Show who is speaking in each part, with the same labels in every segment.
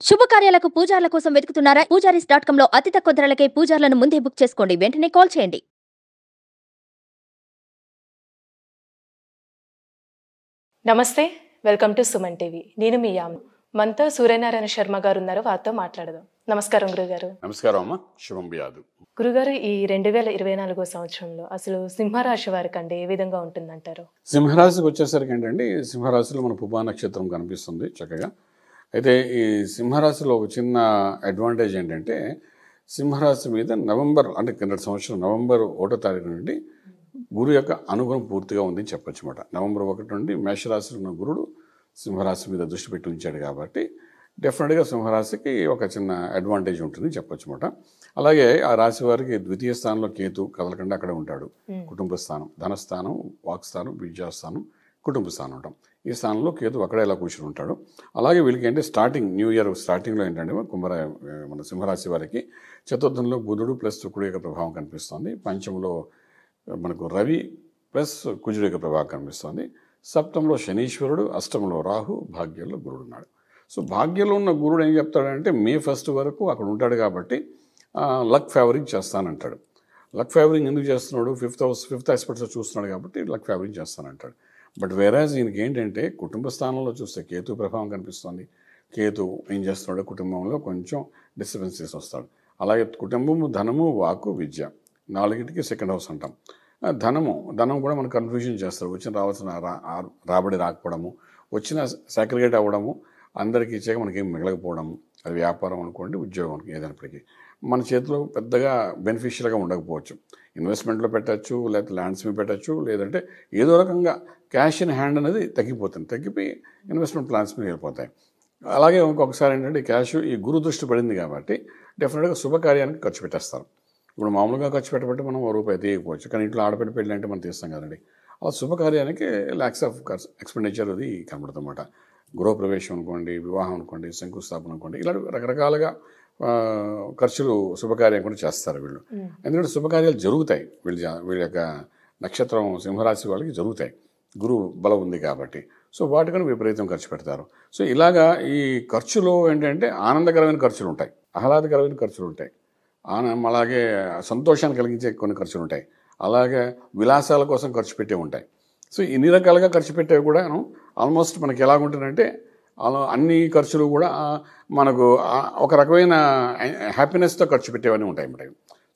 Speaker 1: శుభకార్యాలకు పూజార్ల కోసం వెతుకుతున్నారా? పూజారీస్.com లో అతి తక్కువ ధరలకే పూజార్లను ముందే బుక్ చేసుకోండి. వెంటనే కాల్ చేయండి.
Speaker 2: నమస్తే, వెల్కమ్ టు సుమన్ టీవీ. నేను మీ యామ్. మనతో సూర్యనారాయణ శర్మ గారు ఉన్నారు, వారితో మాట్లాడదాం. నమస్కారం గురుగారు.
Speaker 3: నమస్కారం అమ్మ, శుభం బియాదు.
Speaker 2: గురుగారు, ఈ 2024 సంవత్సరంలో అసలు సింహరాశి వారికి అంటే ఏ విధంగా ఉంటుందంటారు?
Speaker 3: సింహరాశికి వచ్చేసరికి ఏంటంటే, సింహరాశిలో మన పుబ్బా నక్షత్రం కనిపిస్తుంది చక్కగా. అయితే ఈ సింహరాశిలో ఒక చిన్న అడ్వాంటేజ్ ఏంటంటే, సింహరాశి మీద నవంబర్ అంటే కిందటి సంవత్సరం నవంబర్ 1వ తారీఖు నుండి గురు యొక్క అనుగ్రహం పూర్తిగా ఉందని చెప్పొచ్చు అన్నమాట. నవంబర్ 1 నుండి మేషరాశిలో ఉన్న గురుడు సింహరాశి మీద దృష్టి పెట్టి ఉంచాడు కాబట్టి డెఫినెట్గా సింహరాశికి ఒక చిన్న అడ్వాంటేజ్ ఉంటుంది చెప్పొచ్చు అన్నమాట. అలాగే ఆ రాశి వారికి ద్వితీయ స్థానంలో కేతు కదలకుండా అక్కడే ఉంటాడు. కుటుంబ స్థానం, ధనస్థానం, వాక్స్థానం, విద్యాస్థానం, కుటుంబ స్థానం ఉంటాం. ఈ స్థానంలో కేతు అక్కడే ఇలా కూర్చుని ఉంటాడు. అలాగే వీళ్ళకి ఏంటంటే స్టార్టింగ్ న్యూ ఇయర్ స్టార్టింగ్లో ఏంటంటే మన సింహరాశి వారికి చతుర్థంలో బుధుడు ప్లస్ శుక్రుడు యొక్క ప్రభావం కనిపిస్తుంది. పంచంలో మనకు రవి ప్లస్ కుజుడు యొక్క ప్రభావం కనిపిస్తుంది. సప్తంలో శనీశ్వరుడు, అష్టంలో రాహు, భాగ్యంలో గురుడు ఉన్నాడు. సో భాగ్యంలో ఉన్న గురుడు ఏం చెప్తాడంటే మే 1 వరకు అక్కడ ఉంటాడు కాబట్టి లక్ ఫేవరింగ్ చేస్తానంటాడు. లక్ ఫేవరింగ్ ఎందుకు చేస్తున్నాడు? ఫిఫ్త్ ఆస్పెక్ట్స్లో చూస్తున్నాడు కాబట్టి లక్ ఫేవరింగ్ చేస్తానంటాడు. బట్ వేరాజ్ ఈయనకి ఏంటంటే కుటుంబ స్థానంలో చూస్తే కేతు ప్రభావం కనిపిస్తుంది. కేతు ఏం చేస్తున్నాడు? కుటుంబంలో కొంచెం డిస్టర్బెన్సెస్ వస్తాడు. అలాగే కుటుంబము, ధనము, వాక్కు, విద్య నాలుగింటికి సెకండ్ హౌస్ అంటాం. ధనం కూడా మనకు కన్ఫ్యూజన్ చేస్తారు. రావాల్సిన రాబడి రాకపోవడము, వచ్చిన సాక్రిగేట్ అవ్వడము, అందరికీ ఇచ్చాక మనకేం మిగలకపోవడము, అది వ్యాపారం అనుకోండి, ఉద్యోగం ఏదైనప్పటికీ మన చేతిలో పెద్దగా బెనిఫిషియల్గా ఉండకపోవచ్చు. ఇన్వెస్ట్మెంట్లో పెట్టచ్చు, లేకపోతే ల్యాండ్స్ మీద పెట్టచ్చు, లేదంటే ఏదో రకంగా క్యాష్ ఇన్ హ్యాండ్ అనేది తగ్గిపోయి ఇన్వెస్ట్మెంట్ ప్లాన్స్ మీద వెళ్ళిపోతాయి. అలాగే ఇంకొకసారి ఏంటంటే క్యాష్ ఈ గురు దృష్టి పడింది కాబట్టి డెఫినెట్గా శుభకార్యానికి ఖర్చు పెట్టేస్తారు. ఇప్పుడు మామూలుగా ఖర్చు పెట్టబట్టి మనం రూపాయి తీయకపోవచ్చు, కానీ ఇంట్లో ఆడపెట్టి పెళ్ళి అంటే మనం తీస్తాం కదండి. అలా శుభకార్యానికి ల్యాక్స్ ఆఫ్ ఎక్స్పెండిచర్ అది కనబడుతుందన్నమాట. గృహప్రవేశం అనుకోండి, వివాహం అనుకోండి, శంకుస్థాపన అనుకోండి, ఇలా రకరకాలుగా ఖర్చులు శుభకార్యం కూడా చేస్తారు వీళ్ళు. ఎందుకంటే శుభకార్యాలు జరుగుతాయి వీళ్ళ యొక్క నక్షత్రం సింహరాశి వాళ్ళకి జరుగుతాయి, గురువు బలం ఉంది కాబట్టి. సో వాటికని విపరీతం ఖర్చు పెడతారు. సో ఇలాగా ఈ ఖర్చులో ఏంటంటే ఆనందకరమైన ఖర్చులు ఉంటాయి, ఆహ్లాదకరమైన ఖర్చులు ఉంటాయి, అలాగే సంతోషాన్ని కలిగించే కొన్ని ఖర్చులు ఉంటాయి, అలాగే విలాసాల కోసం ఖర్చు పెట్టే ఉంటాయి. సో ఇన్ని రకాలుగా ఖర్చు పెట్టేవి కూడా ఆల్మోస్ట్ మనకి ఎలాగుంటుందంటే అన్ని ఖర్చులు కూడా మనకు ఒక రకమైన హ్యాపీనెస్తో ఖర్చు పెట్టేవన్నీ ఉంటాయి అన్నమాట.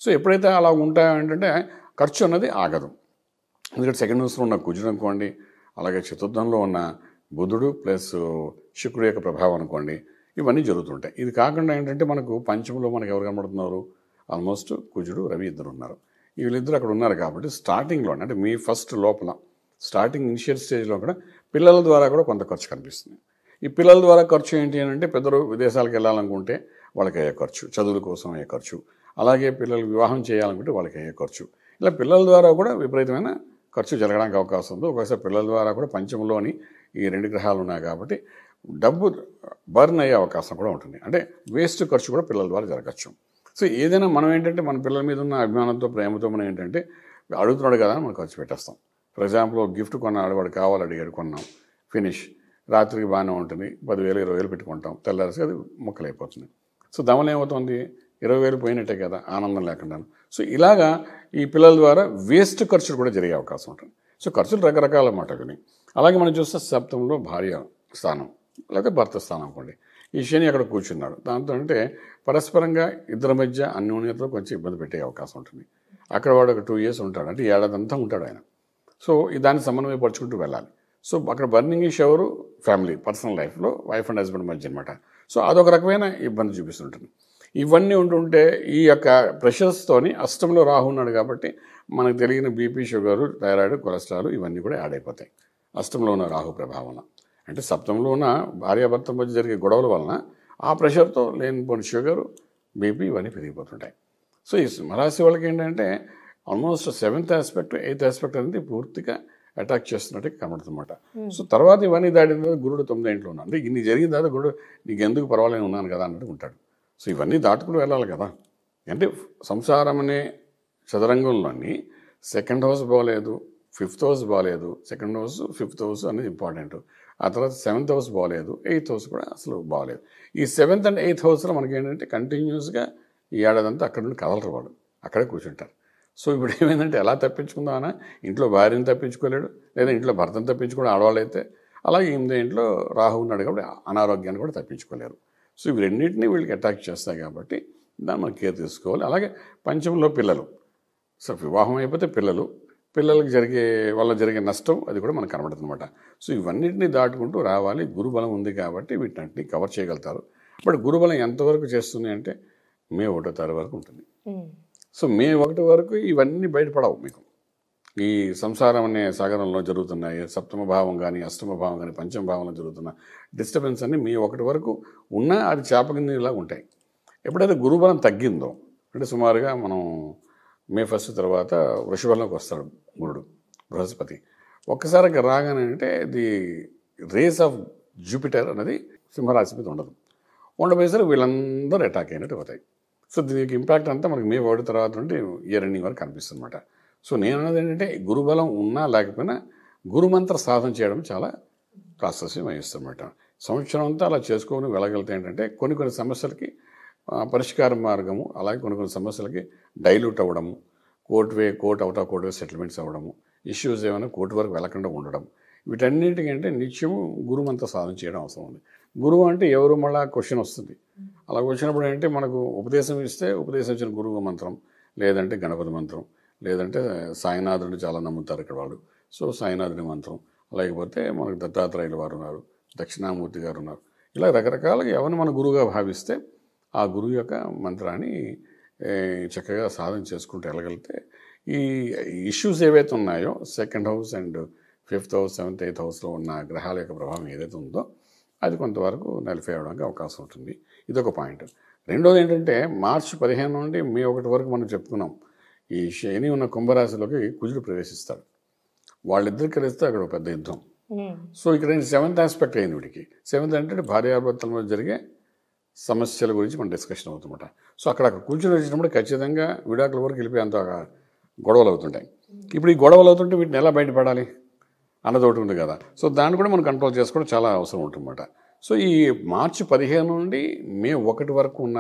Speaker 3: సో ఎప్పుడైతే అలా ఉంటాయో ఏంటంటే ఖర్చు అన్నది ఆగదు. ఎందుకంటే సెకండ్ హౌస్లో ఉన్న కుజుడు అనుకోండి, అలాగే చతుర్థంలో ఉన్న బుధుడు ప్లస్ శుక్రుడు యొక్క ప్రభావం అనుకోండి, ఇవన్నీ జరుగుతుంటాయి. ఇది కాకుండా ఏంటంటే మనకు పంచంలో మనకు ఎవరు కనబడుతున్నారు? ఆల్మోస్ట్ కుజుడు, రవి ఇద్దరు ఉన్నారు. వీళ్ళిద్దరు అక్కడ ఉన్నారు కాబట్టి స్టార్టింగ్లో అంటే మీ ఫస్ట్ లోపల స్టార్టింగ్ ఇనిషియల్ స్టేజ్లో కూడా పిల్లల ద్వారా కూడా కొంత ఖర్చు కనిపిస్తుంది. ఈ పిల్లల ద్వారా ఖర్చు ఏంటి అని అంటే పెద్దలు విదేశాలకు వెళ్ళాలనుకుంటే వాళ్ళకి అయ్యే ఖర్చు, చదువుల కోసం అయ్యే ఖర్చు, అలాగే పిల్లలు వివాహం చేయాలనుకుంటే వాళ్ళకి అయ్యే ఖర్చు, ఇలా పిల్లల ద్వారా కూడా విపరీతమైన ఖర్చు జరగడానికి అవకాశం ఉంది. ఒకసారి పిల్లల ద్వారా కూడా పంచంలోని ఈ 2 గ్రహాలు ఉన్నాయి కాబట్టి డబ్బు బర్న్ అయ్యే అవకాశం కూడా ఉంటుంది. అంటే వేస్ట్ ఖర్చు కూడా పిల్లల ద్వారా జరగచ్చు. సో ఏదైనా మనం ఏంటంటే మన పిల్లల మీద ఉన్న అభిమానంతో, ప్రేమతో మనం ఏంటంటే అడుగుతున్నాడు కదా మనం ఖర్చు పెట్టేస్తాం. ఫర్ ఎగ్జాంపుల్ ఒక గిఫ్ట్ కొన్నాడు, వాడు అడిగాడు, కొన్నాం, ఫినిష్, రాత్రికి బాగానే ఉంటుంది, 10,000 20,000 పెట్టుకుంటాం, తెల్లారిసి అది ముక్కలైపోతుంది. సో దానివల్ల ఏమవుతుంది? 20,000 పోయినట్టే కదా, ఆనందం లేకుండా. సో ఇలాగా ఈ పిల్లల ద్వారా వేస్ట్ ఖర్చులు కూడా జరిగే అవకాశం ఉంటుంది. సో ఖర్చులు రకరకాల మాట విని. అలాగే మనం చూస్తే సప్తంలో భార్య స్థానం లేకపోతే భర్త స్థానం అనుకోండి, ఈ శని అక్కడ కూర్చున్నాడు. దాంతో అంటే పరస్పరంగా ఇద్దరి మధ్య అన్యోన్యతలో కొంచెం ఇబ్బంది పెట్టే అవకాశం ఉంటుంది. అక్కడ వాడు ఒక 2 years ఉంటాడు, అంటే ఏడాది అంతా ఉంటాడు ఆయన. సో దాన్ని సమన్వయపరుచుకుంటూ వెళ్ళాలి. సో అక్కడ బర్నింగ్ ఇష్యూ ఎవరు? ఫ్యామిలీ, పర్సనల్ లైఫ్లో వైఫ్ అండ్ హస్బెండ్ మధ్య అనమాట. సో అదొక రకమైన ఇబ్బంది చూపిస్తుంటుంది. ఇవన్నీ ఉంటుంటే ఈ యొక్క ప్రెషర్స్తోని అష్టంలో రాహు ఉన్నాడు కాబట్టి మనకు తెలియని బీపీ, షుగరు, థైరాయిడ్, కొలెస్ట్రాల్ ఇవన్నీ కూడా యాడ్ అయిపోతాయి అష్టంలో ఉన్న రాహు ప్రభావం. అంటే సప్తంలో ఉన్న భార్యాభర్త మధ్య జరిగే గొడవల వలన ఆ ప్రెషర్తో లేనిపోయిన షుగరు, బీపీ ఇవన్నీ పెరిగిపోతుంటాయి. సో ఈ సింహరాశి వాళ్ళకి ఏంటంటే almost 7th aspect 8th aspect అనేది పూర్తిగా అటాక్ చేస్తున్నట్టు కనబడుతుందన్నమాట. సో తర్వాత ఇవన్నీ దాటిన తర్వాత గురుడు 9వ ఇంట్లో ఉన్నాడు. అంటే ఇన్ని జరిగిన తర్వాత గురుడు నీకు ఎందుకు పర్వాలేదు ఉన్నాను కదా అన్నట్టు ఉంటాడు. సో ఇవన్నీ దాటుకుని వెళ్ళాలి కదా. అంటే సంసారం అనే చదరంగంలోని సెకండ్ హౌస్ బాగలేదు, 5th house బాగలేదు, సెకండ్ హౌస్ 5th house అనేది ఇంపార్టెంట్. ఆ తర్వాత 7th హౌస్ బాగలేదు, 8th హౌస్ కూడా అసలు బాగలేదు. ఈ 7th అండ్ 8th హౌస్లో మనకి ఏంటంటే కంటిన్యూస్గా ఈ ఏడాదంతా అక్కడ నుండి కదలరు వాళ్ళు, అక్కడే కూర్చుంటారు. సో ఇప్పుడు ఏమైందంటే ఎలా తప్పించుకుందామన్నా ఇంట్లో భార్యను తప్పించుకోలేడు, లేదా ఇంట్లో భర్తను తప్పించుకోవడం ఆడవాళ్ళు అయితే, అలాగే 8th ఇంట్లో రాహు ఉన్నాడు కాబట్టి అనారోగ్యాన్ని కూడా తప్పించుకోలేరు. సో ఇవి రెండింటినీ వీళ్ళకి అటాక్ చేస్తాయి కాబట్టి దాన్ని మనం కేర్ తీసుకోవాలి. అలాగే పంచమంలో పిల్లలు, సో వివాహం అయిపోతే పిల్లలకి వల్ల జరిగే నష్టం అది కూడా మనకు కనబడుతుంది అనమాట. సో ఇవన్నింటినీ దాటుకుంటూ రావాలి. గురుబలం ఉంది కాబట్టి వీటిని కవర్ చేయగలుగుతారు. బట్ గురుబలం ఎంతవరకు చేస్తుంది అంటే మే 1వ తారీఖు వరకు ఉంటుంది. సో మే 1 వరకు ఇవన్నీ బయటపడవు మీకు. ఈ సంసారం అనే సాగరంలో జరుగుతున్నాయి సప్తమ భావం కానీ, అష్టమ భావం కానీ, పంచమ భావంలో జరుగుతున్న డిస్టర్బెన్స్ అన్నీ మే 1 వరకు ఉన్నా అది చేపకిందిలా ఉంటాయి. ఎప్పుడైతే గురుబలం తగ్గిందో అంటే సుమారుగా మనం మే 1 తర్వాత వృషభంలోకి వస్తాడు గురుడు, బృహస్పతి. ఒక్కసారిగా రాగానే అంటే ది రేస్ ఆఫ్ జూపిటర్ అనేది సింహరాశి మీద ఉండబోయేసరికి వీళ్ళందరూ అటాక్ అయినట్టు అవుతాయి. సో దీనికి ఇంపాక్ట్ అంతా మనకి మే 1 తర్వాత నుండి ఇయర్ ఎండింగ్ వరకు కనిపిస్తుంది అనమాట. సో నేను అన్నది ఏంటంటే గురుబలం ఉన్నా లేకపోయినా గురుమంత్ర సాధన చేయడం చాలా ప్రాశస్యం వహిస్తుందన్నమాట. సంవత్సరం అంతా అలా చేసుకొని వెళ్ళగలిగితే ఏంటంటే కొన్ని సమస్యలకి పరిష్కార మార్గము, అలాగే కొన్ని సమస్యలకి డైల్యూట్ అవ్వడము, court out of court settlements అవ్వడము, ఇష్యూస్ ఏమైనా కోర్టు వరకు వెళ్ళకుండా ఉండడం, వీటన్నిటికంటే నిత్యము గురుమంత్ర సాధన చేయడం అవసరం ఉంది. గురువు అంటే ఎవరు మళ్ళీ క్వశ్చన్ వస్తుంది. అలా వచ్చినప్పుడు ఏంటంటే మనకు ఉపదేశం ఇస్తే ఉపదేశం ఇచ్చిన గురువు మంత్రం, లేదంటే గణపతి మంత్రం, లేదంటే సాయినాథుడిని చాలా నమ్ముతారు ఇక్కడ వాళ్ళు. సో సాయినాథుడి మంత్రం, లేకపోతే మనకు దత్తాత్రేయుల వారు ఉన్నారు, దక్షిణామూర్తి గారు ఉన్నారు. ఇలా రకరకాలుగా ఎవరిని మన గురువుగా భావిస్తే ఆ గురువు యొక్క మంత్రాన్ని చక్కగా సాధన చేసుకుంటూ వెళ్ళగలిగితే ఈ ఇష్యూస్ ఏవైతే ఉన్నాయో 2nd house and 5th house, 7th, 8th హౌస్లో ఉన్న గ్రహాల యొక్క ప్రభావం ఏదైతే ఉందో అది కొంతవరకు నలిఫై అవడానికి అవకాశం ఉంటుంది. ఇదొక పాయింట్. రెండోది ఏంటంటే మార్చి 15 నుండి మే 1 వరకు మనం చెప్పుకున్నాం, ఈ శని ఉన్న కుంభరాశిలోకి కుజుడు ప్రవేశిస్తాడు. వాళ్ళిద్దరు కలిస్తే అక్కడ ఒక పెద్ద యుద్ధం. సో ఇక్కడ 7th ఆస్పెక్ట్ అయింది వీడికి. 7th అంటే భార్యాభర్తల మధ్య జరిగే సమస్యల గురించి మనం డిస్కషన్ అవుతుందన్నమాట. సో అక్కడ కూర్చొని వచ్చినప్పుడు ఖచ్చితంగా విడాకుల వరకు వెళ్ళిపోయేంత గొడవలు అవుతుంటాయి. ఇప్పుడు ఈ గొడవలు అవుతుంటే వీటిని ఎలా బయటపడాలి అన్నది ఒకటి ఉంది కదా. సో దాన్ని కూడా మనం కంట్రోల్ చేసుకోవడం చాలా అవసరం ఉంటుందన్నమాట. సో ఈ మార్చి 15 నుండి మే 1 వరకు ఉన్న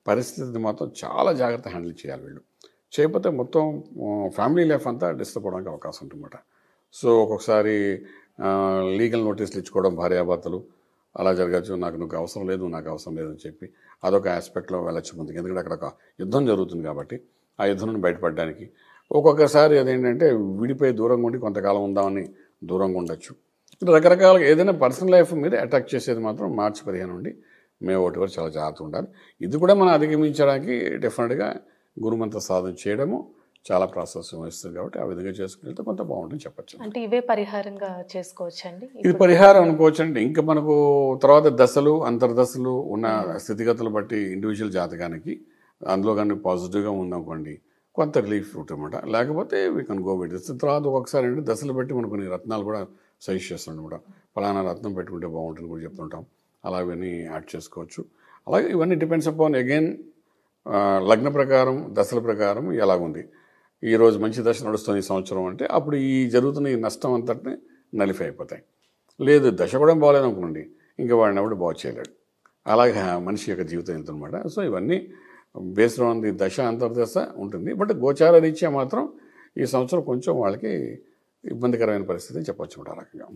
Speaker 3: పరిస్థితిని మాత్రం చాలా జాగ్రత్త హ్యాండిల్ చేయాలి వీళ్ళు. చేయకపోతే మొత్తం ఫ్యామిలీ లైఫ్ అంతా డిస్టర్బ్ అవడానికి అవకాశం ఉంటుందన్నమాట. సో ఒక్కొక్కసారి లీగల్ నోటీసులు ఇచ్చుకోవడం భార్యాభర్తలు అలా జరగచ్చు. నాకు అవసరం లేదు, నాకు అవసరం లేదు అని చెప్పి అదొక ఆస్పెక్ట్లో వెళ్ళచ్చు ముందుకు. ఎందుకంటే అక్కడ ఒక యుద్ధం జరుగుతుంది కాబట్టి ఆ యుద్ధం నుండి బయటపడడానికి ఒక్కొక్కసారి అదేంటంటే విడిపోయి దూరంగా ఉండి కొంతకాలం ఉందామని దూరంగా ఉండొచ్చు. రకరకాలుగా ఏదైనా పర్సనల్ లైఫ్ మీద అటాక్ చేసేది మాత్రం మార్చి 15 నుండి మే 1 వరకు చాలా జాగ్రత్త ఉండాలి. ఇది కూడా మనం అధిగమించడానికి డెఫినెట్గా గురుమంత్ర సాధన చేయడము చాలా ప్రాసెస్ వస్తుంది కాబట్టి ఆ విధంగా చేసుకుంటే కొంత బాగుంటుంది చెప్పచ్చు.
Speaker 2: అంటే ఇవే పరిహారంగా చేసుకోవచ్చండి.
Speaker 3: ఇది పరిహారం అనుకోవచ్చు అంటే ఇంకా మనకు తర్వాత దశలు అంతర్దశలు ఉన్న స్థితిగతులు బట్టి ఇండివిజువల్ జాతకానికి అందులో కానీ పాజిటివ్గా ఉందనుకోండి కొంత రిలీఫ్ ఉంటుందన్నమాట. లేకపోతే we can go with this. తర్వాత ఒక్కొక్కసారి అంటే దశలు బట్టి మనం కొన్ని రత్నాలు కూడా సజెస్ట్ చేస్తాం అనమాట. ఫలానా రత్నం పెట్టుకుంటే బాగుంటుంది కూడా చెప్తుంటాం. అలా ఇవన్నీ యాడ్ చేసుకోవచ్చు. అలాగే ఇవన్నీ డిపెండ్స్ అపాన్ అగైన్ లగ్న ప్రకారం దశల ప్రకారం ఎలాగుంది. ఈరోజు మంచి దశ నడుస్తుంది ఈ సంవత్సరం అంటే అప్పుడు ఈ జరుగుతున్న ఈ నష్టం అంతటిని నలిఫై అయిపోతాయి. లేదు దశ కూడా బాగోలేదు అనుకోండి, ఇంకా వాడిని ఎవడు బాగు చేయలేడు. అలాగే మనిషి యొక్క జీవితం వెళ్తుందన్నమాట. సో ఇవన్నీ బేస్డ్ ఆన్ ది దశ అంతర్దశ ఉంటుంది. బట్ గోచార రీత్యా మాత్రం ఈ సంవత్సరం కొంచెం వాళ్ళకి ఇబ్బందికరమైన పరిస్థితి చెప్పొచ్చు ఆ రకంగా.